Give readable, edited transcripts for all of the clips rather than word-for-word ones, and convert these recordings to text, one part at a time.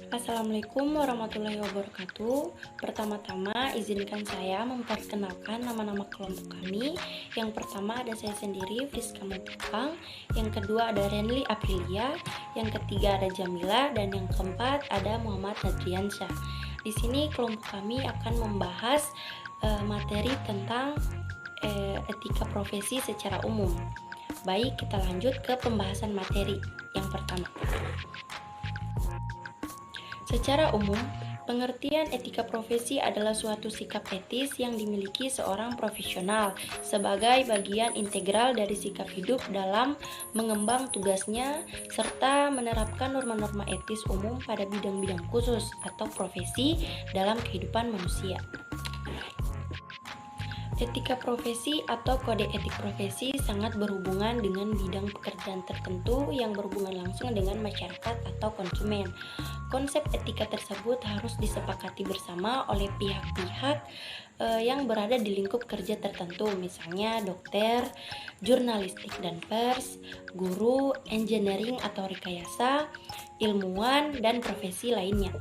Assalamualaikum warahmatullahi wabarakatuh. Pertama-tama izinkan saya memperkenalkan nama-nama kelompok kami. Yang pertama ada saya sendiri, Friska Mupang. Yang kedua ada Renly Aprilia. Yang ketiga ada Jamila. Dan yang keempat ada Muhammad Nadriansyah. Di sini kelompok kami akan membahas materi tentang etika profesi secara umum. Baik, kita lanjut ke pembahasan materi yang pertama. Secara umum, pengertian etika profesi adalah suatu sikap etis yang dimiliki seorang profesional sebagai bagian integral dari sikap hidup dalam mengemban tugasnya serta menerapkan norma-norma etis umum pada bidang-bidang khusus atau profesi dalam kehidupan manusia. Etika profesi atau kode etik profesi sangat berhubungan dengan bidang pekerjaan tertentu yang berhubungan langsung dengan masyarakat atau konsumen. Konsep etika tersebut harus disepakati bersama oleh pihak-pihak yang berada di lingkup kerja tertentu, misalnya dokter, jurnalistik dan pers, guru, engineering atau rekayasa, ilmuwan, dan profesi lainnya.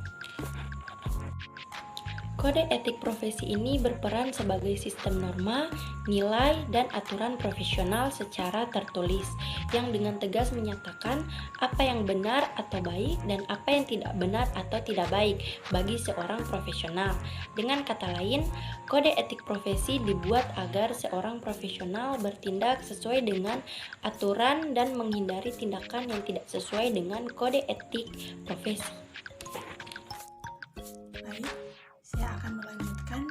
Kode etik profesi ini berperan sebagai sistem norma, nilai, dan aturan profesional secara tertulis yang dengan tegas menyatakan apa yang benar atau baik dan apa yang tidak benar atau tidak baik bagi seorang profesional. Dengan kata lain, kode etik profesi dibuat agar seorang profesional bertindak sesuai dengan aturan dan menghindari tindakan yang tidak sesuai dengan kode etik profesi. Baik, saya akan melanjutkan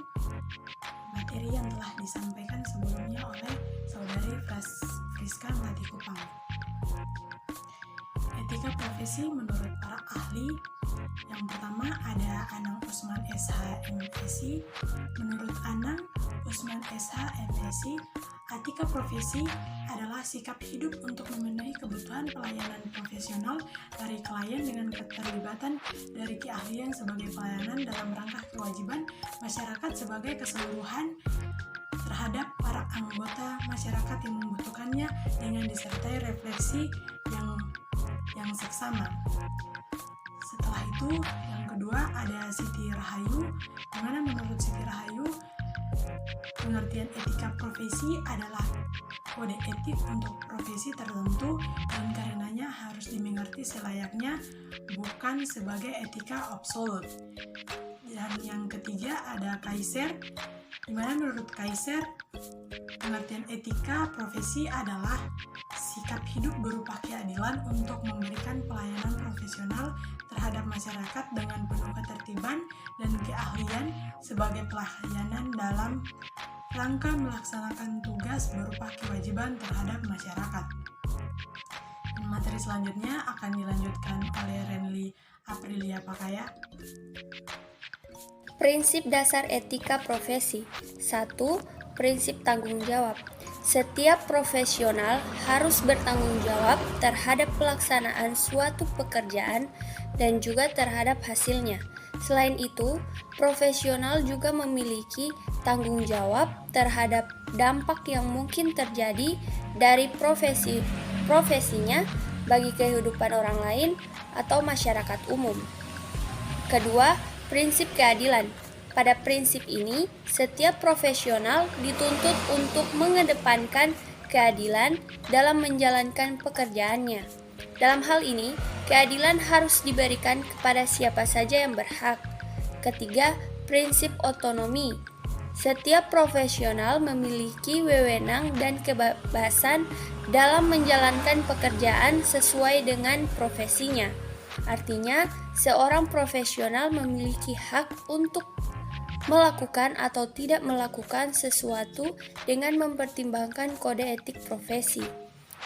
materi yang telah disampaikan sebelumnya oleh saudari Friska Melati Kupang. Etika profesi menurut para ahli, yang pertama ada Anang Usman SH MSI. Menurut Anang Usman SH MSI, etika profesi adalah sikap hidup untuk memenuhi kebutuhan pelayanan profesional dari klien dengan keterlibatan dari keahlian sebagai pelayanan dalam rangka kewajiban masyarakat sebagai keseluruhan terhadap para anggota masyarakat yang membutuhkannya dengan disertai refleksi yang seksama. Setelah itu, yang kedua ada Siti Rahayu, di mana menurut Siti Rahayu pengertian etika profesi adalah kode etik untuk profesi tertentu dan karenanya harus dimengerti selayaknya, bukan sebagai etika absolut. Dan yang ketiga ada Kaiser, di mana menurut Kaiser pengertian etika profesi adalah sikap hidup berupa keadilan untuk memberikan pelayanan profesional terhadap masyarakat dengan penuh ketertiban dan keahlian sebagai pelayanan dalam rangka melaksanakan tugas berupa kewajiban terhadap masyarakat. Materi selanjutnya akan dilanjutkan oleh Renly Aprilia Pakaya. Prinsip dasar etika profesi. 1. Prinsip tanggung jawab. Setiap profesional harus bertanggung jawab terhadap pelaksanaan suatu pekerjaan dan juga terhadap hasilnya. Selain itu, profesional juga memiliki tanggung jawab terhadap dampak yang mungkin terjadi dari profesinya bagi kehidupan orang lain atau masyarakat umum. Kedua, prinsip keadilan. Pada prinsip ini, setiap profesional dituntut untuk mengedepankan keadilan dalam menjalankan pekerjaannya. Dalam hal ini, keadilan harus diberikan kepada siapa saja yang berhak. Ketiga, prinsip otonomi. Setiap profesional memiliki wewenang dan kebebasan dalam menjalankan pekerjaan sesuai dengan profesinya. Artinya, seorang profesional memiliki hak untuk melakukan atau tidak melakukan sesuatu dengan mempertimbangkan kode etik profesi.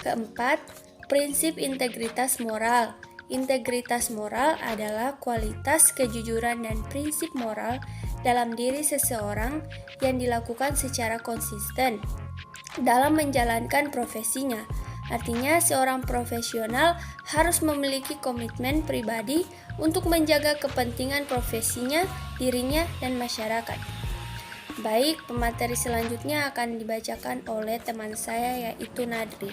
Keempat, prinsip integritas moral. Integritas moral adalah kualitas kejujuran dan prinsip moral dalam diri seseorang yang dilakukan secara konsisten dalam menjalankan profesinya. Artinya, seorang profesional harus memiliki komitmen pribadi untuk menjaga kepentingan profesinya, dirinya, dan masyarakat. Baik, pemateri selanjutnya akan dibacakan oleh teman saya yaitu Nadri.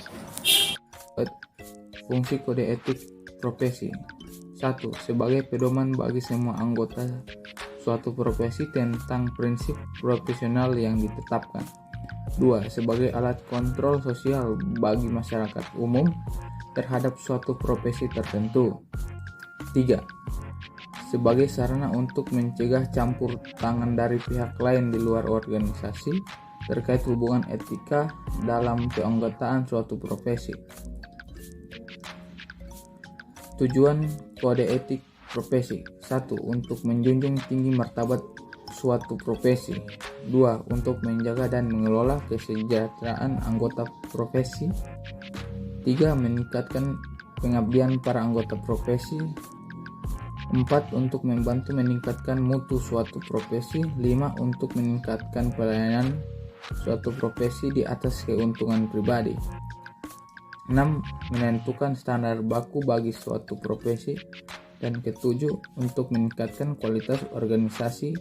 Fungsi kode etik profesi. 1. Sebagai pedoman bagi semua anggota suatu profesi tentang prinsip profesional yang ditetapkan. 2. Sebagai alat kontrol sosial bagi masyarakat umum terhadap suatu profesi tertentu. 3. Sebagai sarana untuk mencegah campur tangan dari pihak lain di luar organisasi terkait hubungan etika dalam keanggotaan suatu profesi. Tujuan kode etik profesi. 1. Untuk menjunjung tinggi martabat suatu profesi. 2. Untuk menjaga dan mengelola kesejahteraan anggota profesi. 3. Meningkatkan pengabdian para anggota profesi. 4. Untuk membantu meningkatkan mutu suatu profesi. 5. Untuk meningkatkan pelayanan suatu profesi di atas keuntungan pribadi. 6. Menentukan standar baku bagi suatu profesi. Dan ketujuh, untuk meningkatkan kualitas organisasi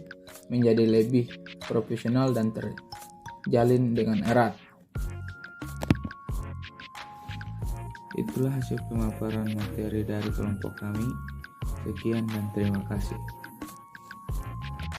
menjadi lebih profesional dan terjalin dengan erat. Itulah hasil pemaparan materi dari kelompok kami. Sekian dan terima kasih.